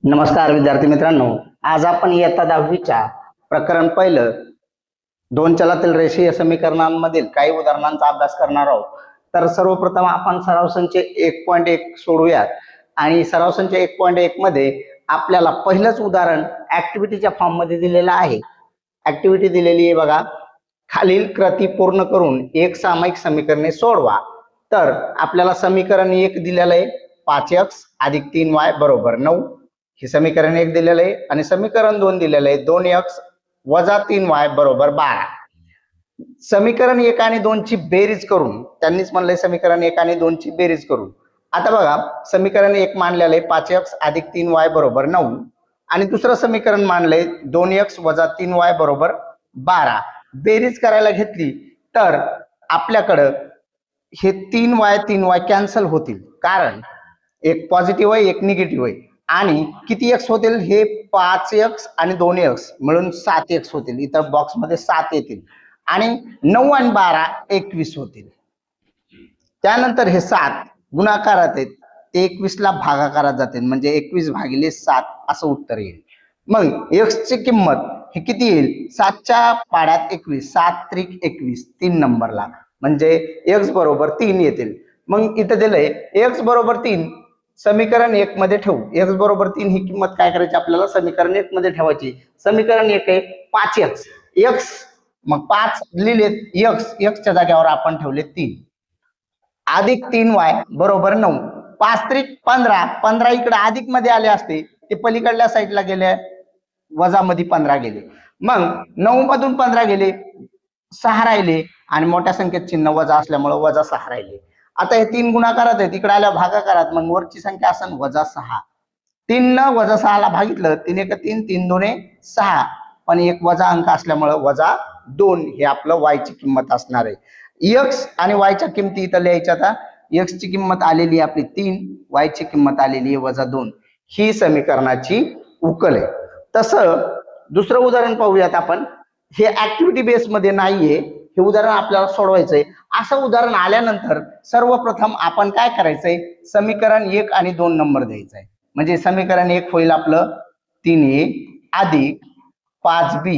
नमस्कार विद्यार्थी मित्रांनो, आज आपण इयत्ता 10वीच्या प्रकरण पहिलं दोन चलातील रेषीय समीकरणांमधील काही उदाहरणांचा अभ्यास करणार आहोत. तर सर्वप्रथम आपण सराव संच 1.1 सोडूयात आणि सराव संच 1.1 मध्ये आपल्याला पहिलंच उदाहरण ऍक्टिव्हिटीच्या फॉर्म मध्ये दिलेलं आहे. ऍक्टिव्हिटी दिलेली आहे बघा, खालील कृती पूर्ण करून एक सामायिक समीकरणे सोडवा. तर आपल्याला समीकरण 1 दिलेलं आहे 5x अधिक 3y बरोबर 9. हे समीकरण 1 दिलेलं आहे आणि समीकरण 2 दिलेलं आहे 2x वजा 3y बरोबर 12. समीकरण 1 आणि 2 ची बेरीज करून त्यांनीच म्हणलंय समीकरण 1 आणि 2 ची बेरीज करून. आता बघा, समीकरण 1 मांडलेलं आहे 5x अधिक 3y बरोबर 9 आणि दुसरं समीकरण मांडलंय 2x वजा 3y बरोबर 12. बेरीज करायला घेतली तर आपल्याकडं हे 3y कॅन्सल होतील, कारण एक पॉझिटिव्ह आहे एक निगेटिव्ह आहे. आणि किती एक्स होतील? हे 5x आणि 2x मिळून 7x होतील. इथं बॉक्स मध्ये 7 येतील आणि 9 आणि 12 21 होतील. त्यानंतर हे 7 गुणाकारात आहेत, ते 21 ला भागाकारात जातील, म्हणजे 21 भागिले 7 असं उत्तर येईल. मग x ची किंमत हे किती येईल? 7च्या पाड्यात 21, 7 त्रिक 21, 3 नंबरला, म्हणजे x बरोबर 3 येतील. मग इथं दिलंय x बरोबर 3 समीकरण 1 मध्ये ठेवू. x बरोबर 3 ही किंमत काय करायची आपल्याला? समीकरण 1 मध्ये ठेवायची. समीकरण 1 आहे 5x, x मग 5 लिहिलेत, x च्या जागेवर आपण ठेवले 3 अधिक 3y बरोबर 9. 5 त्रिक 15, 15 इकडे अधिक मध्ये आले असते, ते पलीकडल्या साईडला गेले, वजा मध्ये 15 गेले. मग 9 मधून 15 गेले, 6 राहिले आणि मोठ्या संख्येत चिन्ह वजा असल्यामुळे वजा 6 राहिले. आता हे 3 गुणाकारात आहेत, इकडे आल्या भागाकारात, मग वरची संख्या असेल वजा 6. 3 न वजा 6 ला भागितलं, 3 एक 3, 3 दोन्ही 6, पण एक वजा अंक असल्यामुळे वजा 2 हे आपलं y ची किंमत असणार आहे. x आणि y च्या किमती इथं लिहायच्या. आता x ची किंमत आलेली आहे आपली 3, y ची किंमत आलेली आहे वजा 2. ही समीकरणाची उकल आहे. तसं दुसरं उदाहरण पाहूयात आपण. हे ऍक्टिव्हिटी बेस मध्ये नाहीये, हे उदाहरण आपल्याला सोडवायचंय. असं उदाहरण आल्यानंतर सर्वप्रथम आपण काय करायचंय? समीकरण 1 आणि 2 नंबर द्यायचा. म्हणजे समीकरण 1 होईल आपलं 3a अधिक 5b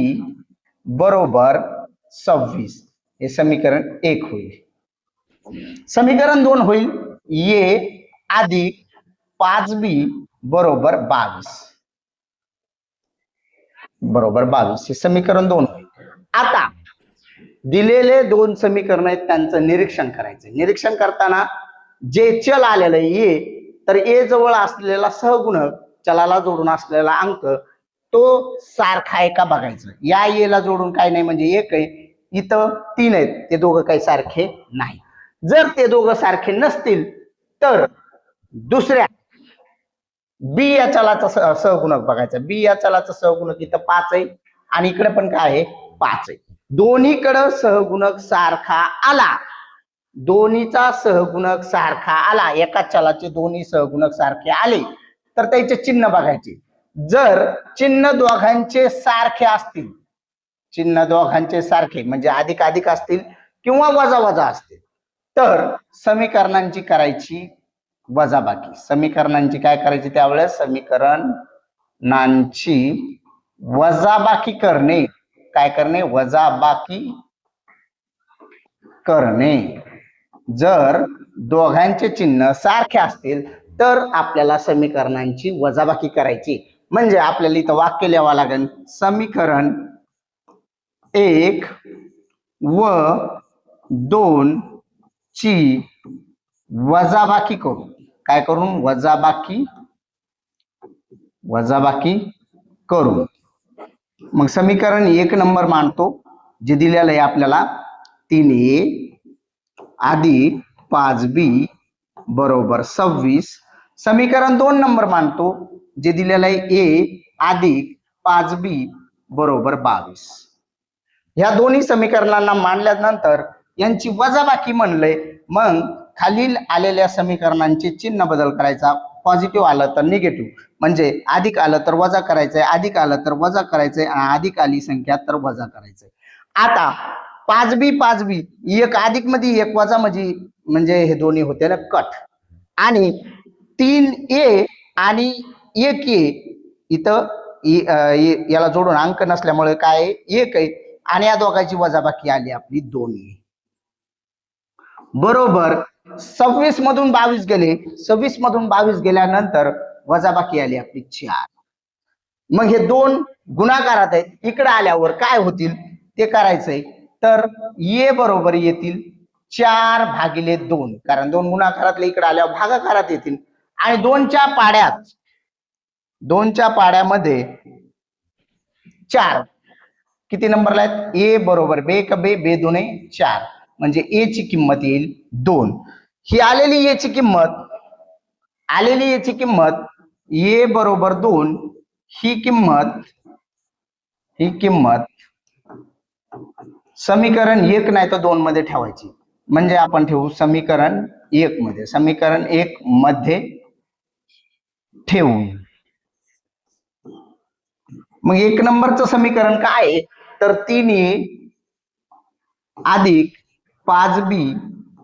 बरोबर 26. हे समीकरण 1 होईल. समीकरण 2 होईल a अधिक 5b बरोबर 22 बरोबर 22. हे समीकरण 2 होईल. आता दिलेले 2 समीकरण आहेत, त्यांचं निरीक्षण करायचं. निरीक्षण करताना जे चल आलेलं आहे a, तर a जवळ असलेला सहगुणक चलाला जोडून असलेला अंक तो सारखा आहे का बघायचं. या a ला जोडून काय नाही, म्हणजे 1 आहे, इथं 3 आहेत, ते दोघं काही सारखे नाही. जर ते दोघं सारखे नसतील तर दुसऱ्या b या चलाचा सहगुणक बघायचा. b या चलाचा सहगुणक इथं 5 आहे आणि इकडे पण काय आहे? 5 आहे. दोन्हीकडे सहगुणक सारखा आला, दोन्हीचा सहगुणक सारखा आला, एका चलाचे दोन्ही सहगुणक सारखे आले तर त्याचे चिन्ह बघायचे. जर चिन्ह दोघांचे सारखे असतील, चिन्ह दोघांचे सारखे म्हणजे अधिक अधिक असतील किंवा वजा वजा असतील, तर समीकरणांची करायची वजाबाकी. समीकरणांची काय करायची त्यावेळेस? समीकरणांची वजाबाकी करणे. काय करणे? वजाबाकी करणे. जर दोघांचे चिन्ह सारखे असतील तर आपल्याला समीकरणांची वजाबाकी करायची. म्हणजे आपल्याला इथं वाक्य लिहावं लागेल, समीकरण 1 व 2 ची वजाबाकी करू. काय करून? वजाबाकी करू. मग समीकरण 1 नंबर मांडतो, जे दिलेलं आहे आपल्याला 3a अधिक 5b बरोबर 26. समीकरण 2 नंबर मांडतो, जे दिलेलं आहे a अधिक 5b बरोबर 22. ह्या दोन्ही समीकरणांना मांडल्यानंतर यांची वजाबाकी म्हणलंय. मग खालील आलेल्या समीकरणांचे चिन्ह बदल करायचा. पॉझिटिव्ह आलं तर निगेटिव्ह, म्हणजे अधिक आलं तर वजा करायचंय, अधिक आलं तर वजा करायचंय, अधिक आली संख्या तर वजा करायचंय. आता 5b एक अधिक मध्ये एक वजा म्हणजे हे दोन्ही होते ना कट, आणि 3a आणि 1a इथं याला जोडून अंक नसल्यामुळे काय एक आहे आणि या दोघांची वजाबाकी आली आपली 2 बरोबर 26 मधून 22 गेले 26 मधून 22 गेल्यानंतर वजाबाकी आली आपली 4 मग हे दोन गुणाकारात आहेत इकडे आल्यावर काय होतील ते करायचंय तर ये बरोबर येतील 4/2 कारण दोन गुणाकारातले इकडे आल्यावर भागाकारात येतील आणि दोनच्या पाड्यामध्ये 4 किती नंबरला आहेत ए बरोबर बे का बे बे 2 4 म्हणजे ए ची किंमत येईल 2 ही आलेली ए ची किंमत ए बरोबर 2 ही किंमत समीकरण 1 नाही तर 2 मध्ये ठेवायची म्हणजे आपण ठेवू समीकरण 1 मध्ये ठेवू मग 1 नंबरचं समीकरण काय आहे तर 3a अधिक 5b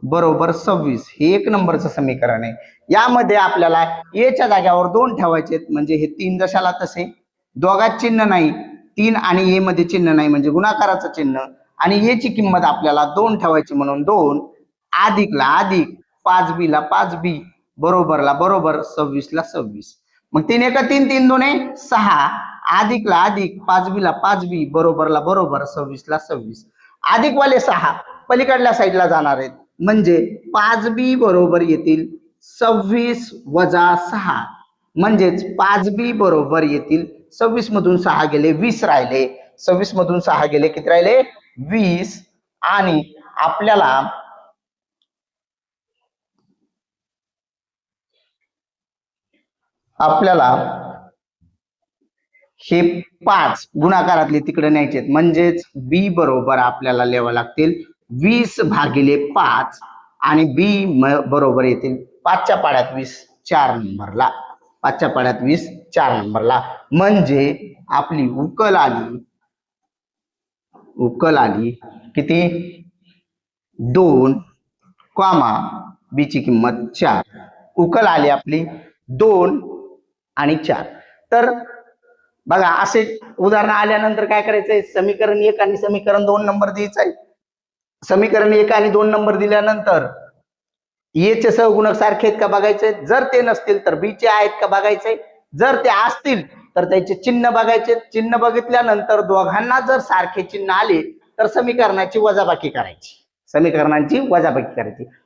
बरोबर 26 हे 1 नंबरचं समीकरण आहे यामध्ये आपल्याला a च्या जाग्यावर 2 ठेवायचे म्हणजे हे 3 जशाला तसे दोघात चिन्ह नाही 3 आणि a मध्ये चिन्ह नाही म्हणजे गुणाकाराचं चिन्ह आणि a ची किंमत आपल्याला 2 ठेवायची म्हणून 2 अधिकला अधिक 5b ला 5b बरोबरला बरोबर 26 ला 26 मग 3 एका 3 3 2 6 अधिकला अधिक 5b ला 5b बरोबरला बरोबर 26 ला 26 अधिक वाले 6 पलीकडल्या साईडला जाणार आहेत म्हणजे 5b बरोबर येतील 26 वजा 6 म्हणजेच 5b बरोबर येतील 26 मधून 6 गेले 20 राहिले 26 मधून 6 गेले किती राहिले 20 आणि आपल्याला हे 5 गुणाकारातले तिकडे न्यायचे म्हणजेच बी बरोबर आपल्याला लिहावं लागतील 20/5 आणि बी बरोबर येतील 5च्या पाड्यात 20 4 नंबरला 5च्या पाड्यात 20 4 नंबरला म्हणजे आपली उकल आली किती 2 बी ची किंमत 4 उकल आली आपली 2 आणि 4 तर बघा असे उदाहरण आल्यानंतर काय करायचंय समीकरण 1 आणि समीकरण 2 नंबर द्यायचंय समीकरण 1 आणि 2 नंबर दिल्यानंतर ए चे सहगुणक सारखे आहेत का बघायचे जर ते नसतील तर बी चे आहेत का बघायचे जर ते असतील तर त्याचे चिन्ह बघायचे चिन्ह बघितल्यानंतर दोघांना जर सारखे चिन्ह आले तर समीकरणांची वजाबाकी करायची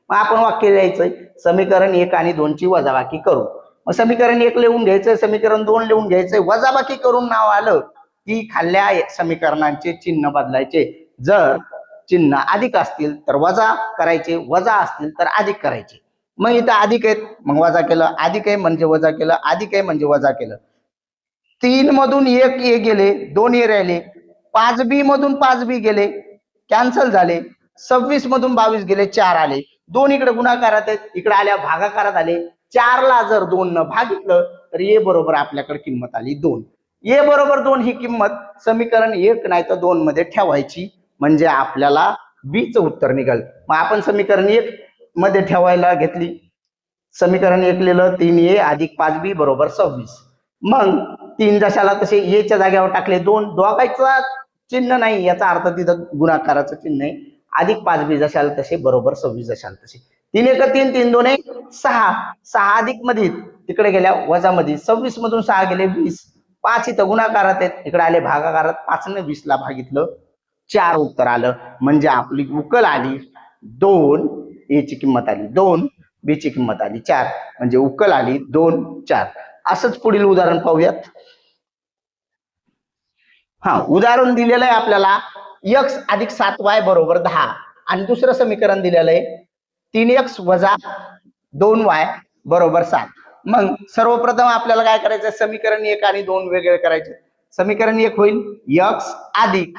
मग आपण वाक्य लिहायचंय समीकरण 1 आणि 2 ची वजाबाकी करू मग समीकरण 1 लिहून घ्यायचंय समीकरण 2 लिहून घ्यायचंय वजाबाकी करून नाव आलं की खाल्ल्या समीकरणांचे चिन्ह बदलायचे जर चिन्ह अधिक असतील तर वजा करायचे वजा असतील तर अधिक करायचे मग इथं अधिक आहेत मग वजा केलं अधिक आहे म्हणजे वजा केलं अधिक आहे म्हणजे वजा केलं 3 मधून 1 ए गेले 2 ए राहिले 5b मधून 5b गेले कॅन्सल झाले 26 मधून 22 गेले 4 आले 2 इकडे गुणाकारात आहेत इकडे आल्या भागाकारात आले 4 ला जर 2 न भागितलं तर ए बरोबर आपल्याकडे किंमत आली 2 ए बरोबर 2 ही किंमत समीकरण 1 नाही तर 2 मध्ये ठेवायची म्हणजे आपल्याला बी चं उत्तर निघाल मग आपण समीकरण 1 मध्ये ठेवायला घेतली समीकरण 1 लिहिलं 3a अधिक 5b बरोबर 26 मग 3 जशाला तसे ए च्या जागेवर टाकले 2 दोघांचं चिन्ह नाही याचा अर्थ तिथं गुणाकाराचं चिन्ह आहे अधिक 5b जशाला तसे बरोबर 26 जशाला तसे 3 1 3 3 2 6 अधिक मध्ये तिकडे गेल्या वजा मध्ये 26 मधून 6 गेले 20 5 इथं गुणाकारात आहेत इकडे आले भागाकारात 5 ने 20 ला भागितलं 4 उत्तर आलं म्हणजे आपली उकल आली 2 ए ची किंमत आली 2 बी ची किंमत आली 4 म्हणजे उकल आली 2 4 असंच पुढील उदाहरण पाहूयात उदाहरण दिलेलं आहे आपल्याला x अधिक 7y बरोबर 10 आणि दुसरं समीकरण दिलेलं आहे 3x वजा 2y बरोबर 7 मग सर्वप्रथम आपल्याला काय करायचं समीकरण 1 आणि 2 वेगळे करायचे समीकरण 1 होईल x अधिक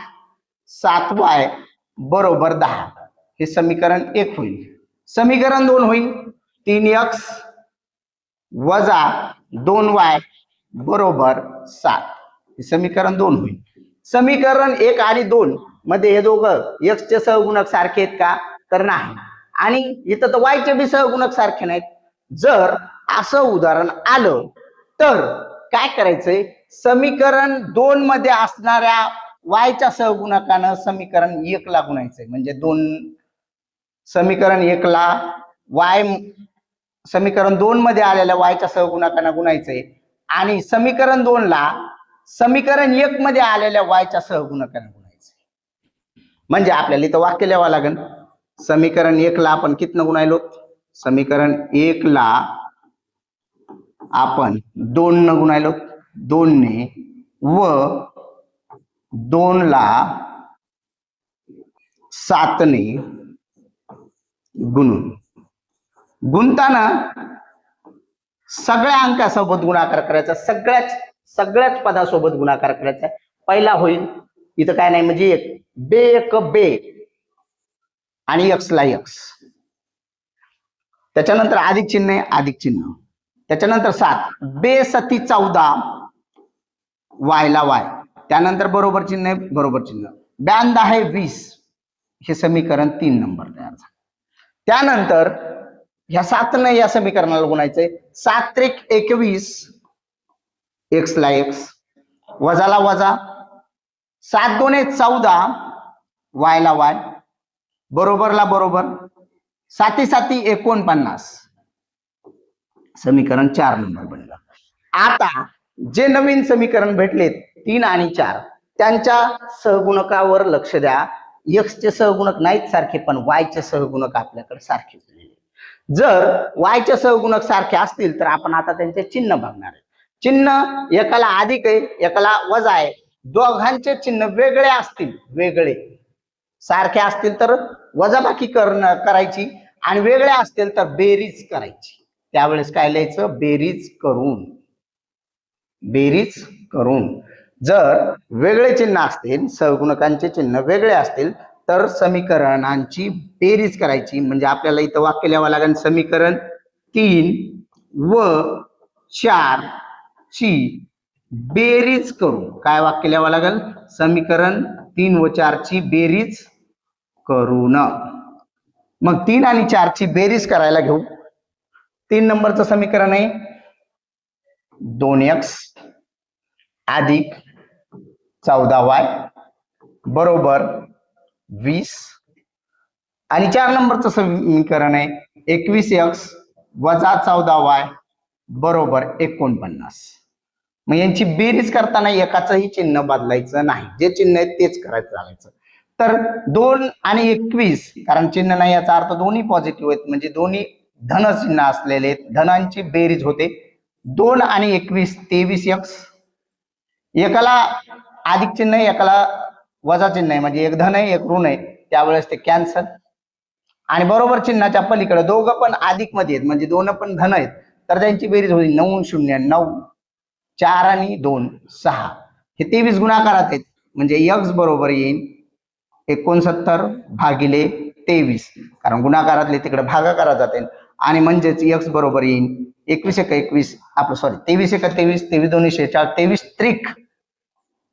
7y बरोबर 10 हे समीकरण 1 होईल समीकरण 2 होईल 3x वजा 2y बरोबर 7 हे समीकरण 2 होईल समीकरण 1 आणि 2 मध्ये हे दोघं x चे सहगुणक सारखे आहेत का तर नाही आणि इथं तर y चे बी सहगुणक सारखे नाहीत जर असं उदाहरण आलं तर काय करायचंय समीकरण 2 मध्ये असणाऱ्या वायच्या सहगुणकानं समीकरण 1 ला गुणायचंय. म्हणजे समीकरण 1 ला वाय, समीकरण 2 मध्ये आलेल्या वायच्या सहगुणकानं गुणायचंय आणि समीकरण 2 ला समीकरण 1 मध्ये आलेल्या वायच्या सहगुणकानं गुणायचंय. म्हणजे आपल्याला इथं वाक्य लिहावं लागेल. समीकरण 1 ला आपण कितनं गुणायलो? समीकरण 1 ला आपण 2 न गुणायलो, 2 ने, व 2 ला 7 ने गुणून. गुणताना सगळ्या अंकासोबत गुणाकार करायचा, सगळ्याच पदासोबत गुणाकार करायचा. पहिला होईल इथं काय नाही म्हणजे एक बे एक बे आणि एक्स ला एक्स, त्याच्यानंतर अधिक चिन्ह आहे, अधिक चिन्ह, त्याच्यानंतर 7 बे सती 14 वाय ला वाय, त्यानंतर बरोबर चिन्ह आहे, बरोबर चिन्ह, 82 आहे 20. हे समीकरण 3 नंबर तयार झालं. त्यानंतर ह्या 7 न या समीकरणाला गुणायचंय. 7 त्रिक 21 एक्स ला एक्स, वजाला वजा, 7 दोने 14 वाय ला वाय, बरोबरला बरोबर, 7 7 49. समीकरण 4 नंबर बनलं. आता जे नवीन समीकरण भेटले 3 आणि 4 त्यांच्या सहगुणकावर लक्ष द्या. एक्स चे सहगुणक नाहीत सारखे, पण वाय चे सहगुणक आपल्याकडे सारखे झालेले. जर वाय चे सहगुणक सारखे असतील तर आपण आता त्यांचे चिन्ह बघणार आहे. चिन्ह एकाला अधिक आहे, एकाला वजा आहे. दोघांचे चिन्ह वेगळे असतील, वेगळे सारखे असतील तर वजाबाकी करायची आणि वेगळे असतील तर बेरीज करायची. त्यावेळेस काय लिहायचं? बेरीज करून. बेरीज करून. जर वेगळे चिन्ह असतील, सहगुणकांचे चिन्ह वेगळे असतील तर समीकरणांची बेरीज करायची. म्हणजे आपल्याला इथं वाक्य लिहावं लागेल. समीकरण 3 व 4 ची बेरीज करून. काय वाक्य लिहावं लागेल? समीकरण 3 व 4 ची बेरीज करून. मग 3 आणि 4 ची बेरीज करायला घेऊ. 3 नंबरचं समीकरण आहे 2x अधिक 14y बरोबर 20 आणि 4 नंबरचं समीकरण आहे 21x वजा 14y बरोबर 49. मग यांची बेरीज करताना एकाचंही चिन्ह बदलायचं नाही, जे चिन्ह आहे तेच करायचं चालायचं. तर 2 आणि 21 कारण चिन्ह नाही याचा अर्थ दोन्ही पॉझिटिव्ह आहेत, म्हणजे दोन्ही धन चिन्ह असलेले आहेत. धनांची बेरीज होते 2 आणि 21 23x. एकाला अधिक चिन्ह आहे, एकाला वजा चिन्ह आहे, म्हणजे एक धन आहे एक ऋण आहे, त्यावेळेस ते कॅन्सल. आणि बरोबर चिन्हाच्या पलीकडे दोघं पण अधिक मध्ये आहेत, म्हणजे दोन पण धन आहेत, तर त्यांची बेरीज होईल 9 0 9, 4 आणि 2 6. हे 23 गुणाकारात आहेत, म्हणजे x बरोबर येईल 69 भागिले 23, कारण गुणाकारातले तिकडे भागाकारात जाते. आणि म्हणजेच x बरोबर येईल 21 1 21 आपलं सॉरी 23 1 23 23 2 46 23 त्रिक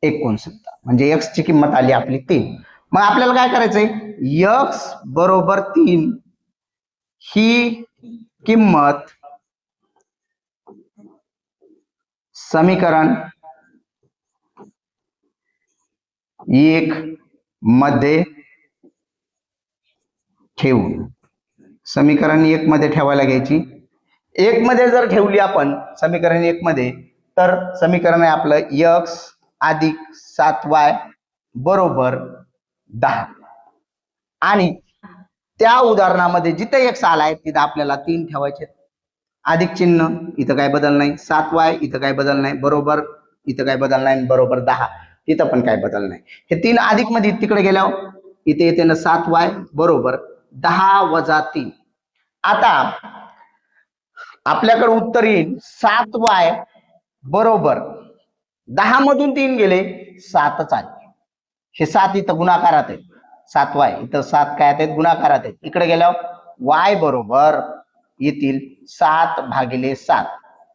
69, म्हणजे x ची किंमत आली आपली 3. मग आपल्याला काय करायचंय? x बरोबर 3 ही किंमत समीकरण 1 मध्ये ठेवून. समीकरण 1 मध्ये ठेवायला घ्यायची. 1 मध्ये जर ठेवली आपण समीकरण 1 मध्ये तर समीकरण आहे आपलं x अधिक 7y बरोबर 10. आणि त्या उदाहरणामध्ये जिथे x आलाय तिथे आपल्याला 3 ठेवायचे. अधिक चिन्ह इथं काय बदल नाही, 7y इथं काय बदल नाही, बरोबर इथं काय बदल नाही, बरोबर 10 इथं पण काय बदल नाही. हे 3 अधिक मध्ये तिकडे गेल्यावर इथे येते ना 7y बरोबर 10 वजा 3. आता आपल्याकडे उत्तर येईल 7y बरोबर 10 मधून 3 गेले 7च आले. हे 7 इथं गुणाकारात आहेत, 7y इथं 7 काय आहेत गुणाकारात आहेत. इकडे गेल्यावर y बरोबर येतील 7 भागिले 7,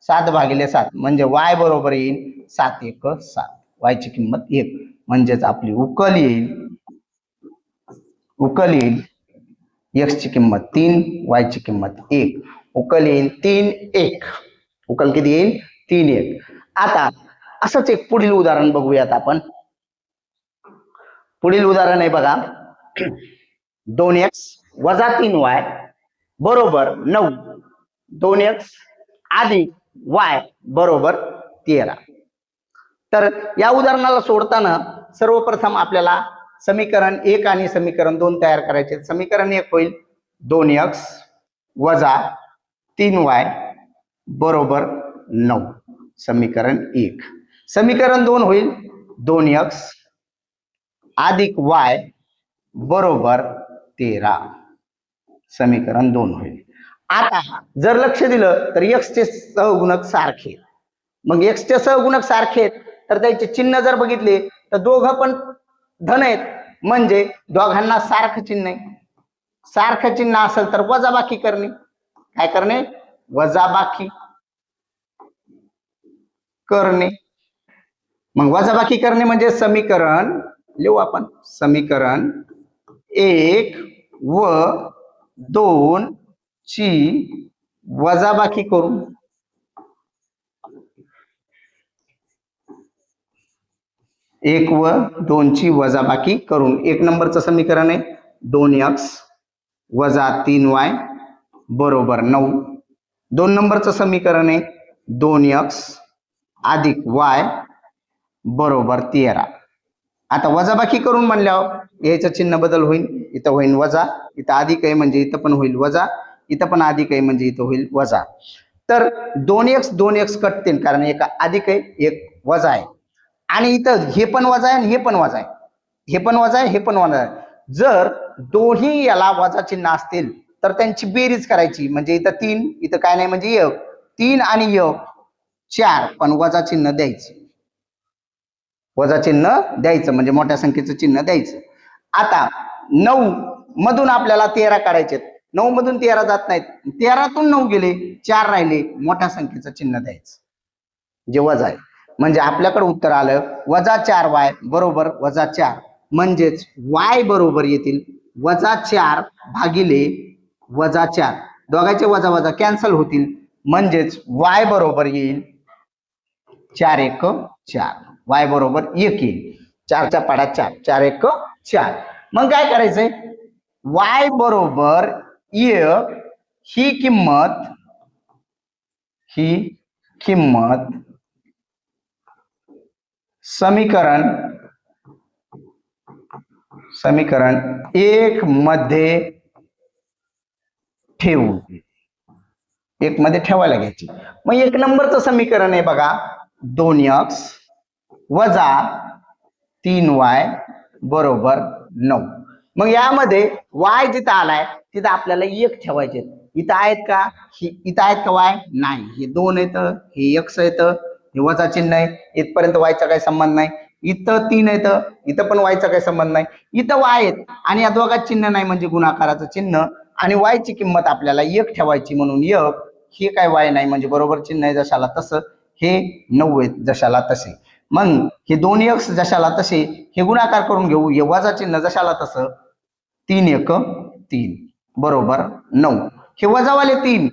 7 भागिले 7 म्हणजे y बरोबर येईल 7 1 7, y ची किंमत 1. म्हणजेच आपली उकल येईल x ची किंमत 3, y ची किंमत 1. उकल येईल 3 1. उकल किती येईल? 3 1. आता असंच एक पुढील उदाहरण बघूयात आपण. पुढील उदाहरण आहे बघा, 2x वजा 3y बरोबर 9, 2x अधिक y बरोबर 13. तर या उदाहरणाला सोडताना सर्वप्रथम आपल्याला समीकरण 1 आणि समीकरण 2 तयार करायचे. समीकरण 1 होईल 2x वजा 3y बरोबर 9, समीकरण 1. समीकरण 2 होईल 2x अधिक y बरोबर 13, समीकरण 2 होईल. आता जर लक्ष दिलं तर x चे सहगुणक सारखे, मग x चे सहगुणक सारखे तर त्याचे चिन्ह जर बघितले तर दोघं पण धन आहेत, म्हणजे दोघांना सारखं चिन्ह आहे. सारखं चिन्ह असेल तर वजाबाकी करणे. काय करणे? वजाबाकी करणे. मग वजाबाकी करणे म्हणजे समीकरण लिहू आपण, समीकरण 1 व 2 ची वजाबाकी करू. एक व 2 ची वजाबाकी करून 1 नंबरचं समीकरण आहे 2x वजा 3y बरोबर 9. 2 नंबरचं समीकरण आहे 2x अधिक y बरोबर 13. आता वजाबाकी करून म्हणल्यावर याचं चिन्ह बदल होईल, इथं होईल वजा, इथं अधिक आहे म्हणजे इथं पण होईल वजा, इथं पण अधिक आहे म्हणजे इथं होईल वजा. तर 2x कटतील कारण एक अधिक आहे एक वजा आहे, आणि इथं हे पण वजा आहे आणि हे पण वजा आहे, हे पण वजा आहे हे पण वजा आहे. जर दोन्ही याला वजा चिन्ह असतील तर त्यांची बेरीज करायची, म्हणजे इथं 3 इथं काय नाही म्हणजे 1, 3 आणि 1 4, पण वजा चिन्ह द्यायचं, वजा चिन्ह द्यायचं म्हणजे मोठ्या संख्येचं चिन्ह द्यायचं. आता 9 मधून आपल्याला 13 काढायचे, 9 मधून 13 जात नाहीत, 13तून 9 गेले 4 राहिले, मोठ्या संख्येचं चिन्ह द्यायचं जे वजा आहे. म्हणजे आपल्याकडे उत्तर आलं वजा 4y बरोबर वजा 4, म्हणजेच y बरोबर येतील वजा 4 भागिले वजा 4, दोघांचे वजा वजा कॅन्सल होतील, म्हणजेच y बरोबर येईल 4 1 4, y बरोबर 1 येईल. 4च्या पाड्यात 4, 4 1 4. मग काय करायचंय? y बरोबर 1 ही किंमत समीकरण 1 मध्ये ठेवू, 1 मध्ये ठेवायला घ्यायची. मग 1 नंबरचं समीकरण आहे बघा 2x वजा 3y बरोबर 9. मग यामध्ये y जिथं आलाय तिथं आपल्याला 1 ठेवायचे. इथं आहेत का? इथं आहेत का y? नाही, हे 2 येतं, हे x येतं, हे वजा चिन्ह आहे, इथपर्यंत y चा काही संबंध नाही. इथं 3 येतं, इथं पण y चा काही संबंध नाही. इथं y आहेत आणि या दोघात चिन्ह नाही म्हणजे गुणाकाराचं चिन्ह, आणि y ची किंमत आपल्याला 1 ठेवायची म्हणून 1, हे काय y नाही म्हणजे बरोबर चिन्ह आहे जशाला तसं, हे 9 आहेत जशाला तसे. मग हे 2x जशाला तसे हे गुणाकार करून घेऊ, हे वजा चिन्ह जशाला तसं 3 1 3 बरोबर 9. हे वजावाले 3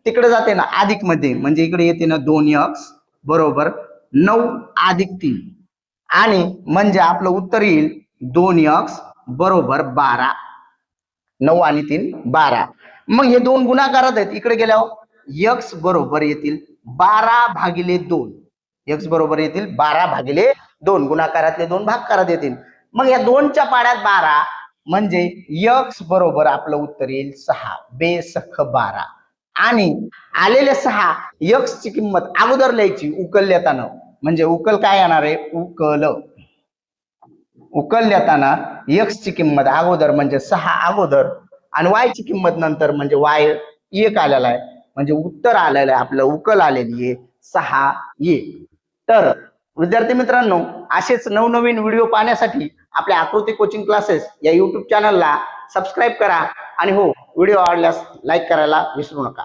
तिकडे जाते ना अधिक मध्ये, म्हणजे इकडे येते ना 2x बरोबर 9 अधिक 3, आणि म्हणजे आपलं उत्तर येईल 2x बरोबर 12. 9 आणि 3 12. मग हे 2 गुणाकारात आहेत, इकडे गेल्यावर x बरोबर येतील 12 भागिले 2, x बरोबर येतील 12 भागिले 2, गुणाकारातले 2 भागाकारात येतील. मग या 2च्या पाड्यात 12 म्हणजे x बरोबर आपलं उत्तर येईल 6, बेसख 12. आणि आलेले 6 x ची किंमत अगोदर लिहायची उकल येताना, म्हणजे उकल काय येणार आहे? उकल येताना x ची किंमत अगोदर म्हणजे 6 अगोदर, आणि y ची किंमत नंतर म्हणजे y 1 आलेला आहे, म्हणजे उत्तर आलेलं आहे आपलं, उकल आलेली आहे 6 1. तर विद्यार्थी मित्रांनो, असेच नवनवीन व्हिडिओ पाहण्यासाठी आपल्या आकृती कोचिंग क्लासेस या YouTube चॅनलला सबस्क्राईब करा, आणि हो, व्हिडिओ आवडल्यास लाईक करायला विसरू नका.